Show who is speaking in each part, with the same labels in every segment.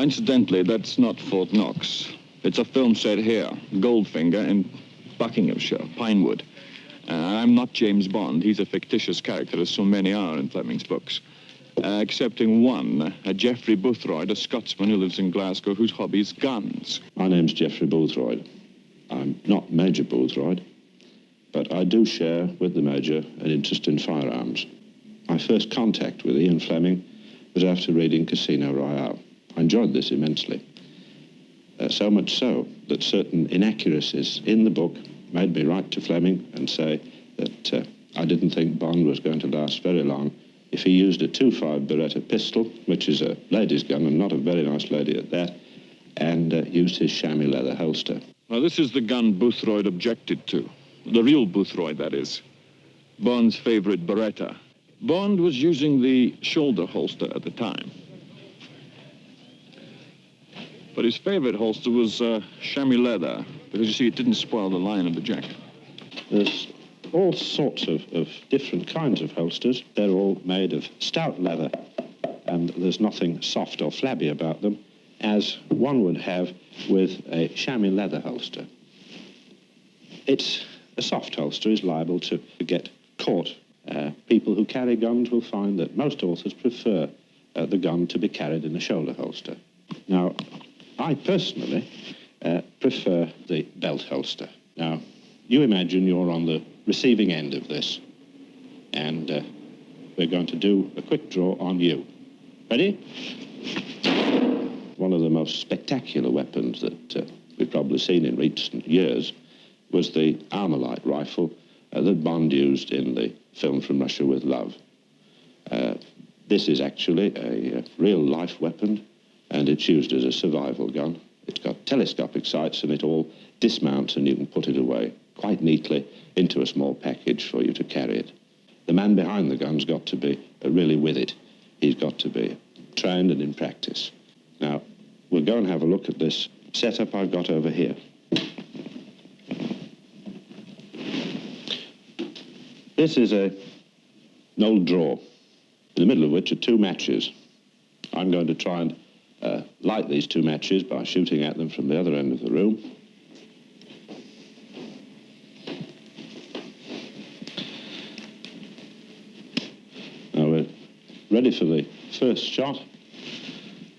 Speaker 1: Incidentally, that's not Fort Knox. It's a film set here, Goldfinger, in Buckinghamshire, Pinewood. I'm not James Bond. He's a fictitious character, as so many are in Fleming's books. Excepting one, a Geoffrey Boothroyd, a Scotsman who lives in Glasgow, whose hobby is guns.
Speaker 2: My name's Geoffrey Boothroyd. I'm not Major Boothroyd, but I do share with the Major an interest in firearms. My first contact with Ian Fleming was after reading Casino Royale. I enjoyed this immensely. So much so that certain inaccuracies in the book made me write to Fleming and say that I didn't think Bond was going to last very long if he used a 2.5 Beretta pistol, which is a lady's gun and not a very nice lady at that, and used his chamois leather holster.
Speaker 1: Now, this is the gun Boothroyd objected to. The real Boothroyd, that is. Bond's favorite Beretta. Bond was using the shoulder holster at the time. But his favorite holster was chamois leather, because, you see, it didn't spoil the line of the jacket.
Speaker 2: There's all sorts of different kinds of holsters. They're all made of stout leather, and there's nothing soft or flabby about them, as one would have with a chamois leather holster. A soft holster is liable to get caught. People who carry guns will find that most authors prefer the gun to be carried in a shoulder holster. Now, I personally prefer the belt holster. Now, you imagine you're on the receiving end of this, and we're going to do a quick draw on you. Ready? One of the most spectacular weapons that we've probably seen in recent years was the Armalite rifle that Bond used in the film From Russia with Love. This is actually a real-life weapon, and it's used as a survival gun. It's got telescopic sights, and it all dismounts, and you can put it away quite neatly into a small package for you to carry it. The man behind the gun's got to be really with it. He's got to be trained and in practice. Now, we'll go and have a look at this setup I've got over here. This is an old drawer, in the middle of which are two matches. I'm going to try and light these two matches by shooting at them from the other end of the room. Now we're ready for the first shot.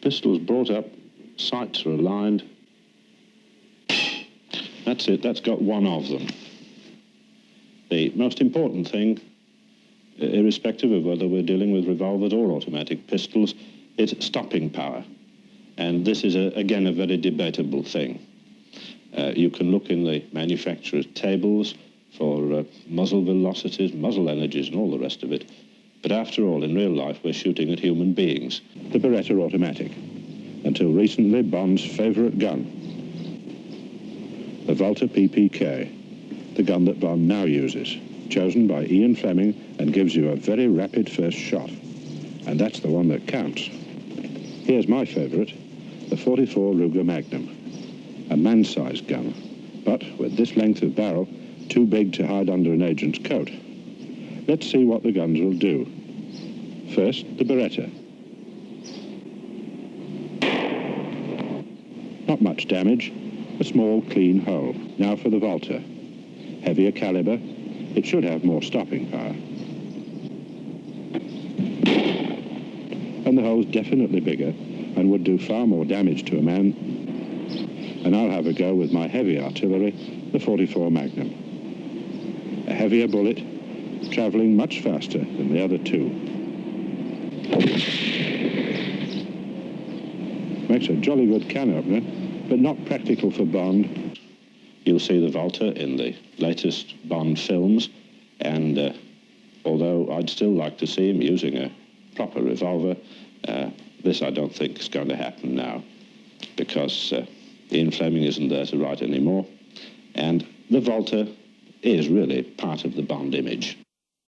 Speaker 2: Pistol's brought up, sights are aligned. That's it, that's got one of them. The most important thing, irrespective of whether we're dealing with revolvers or automatic pistols, is stopping power. And this is, again, a very debatable thing. You can look in the manufacturer's tables for muzzle velocities, muzzle energies, and all the rest of it. But after all, in real life, we're shooting at human beings. The Beretta automatic, until recently Bond's favorite gun. The Walter PPK, the gun that Bond now uses, chosen by Ian Fleming and gives you a very rapid first shot. And that's the one that counts. Here's my favorite, the 44 Ruger Magnum, a man-sized gun, but with this length of barrel, too big to hide under an agent's coat. Let's see what the guns will do. First, the Beretta. Not much damage, a small, clean hole. Now for the Walter. Heavier caliber, it should have more stopping power. And the hole's definitely bigger and would do far more damage to a man. And I'll have a go with my heavy artillery, the 44 Magnum. A heavier bullet, travelling much faster than the other two. Makes a jolly good can opener, but not practical for Bond. You'll see the Walter in the latest Bond films, and although I'd still like to see him using a proper revolver, this I don't think is going to happen now, because Ian Fleming isn't there to write anymore, and the Walter is really part of the Bond image.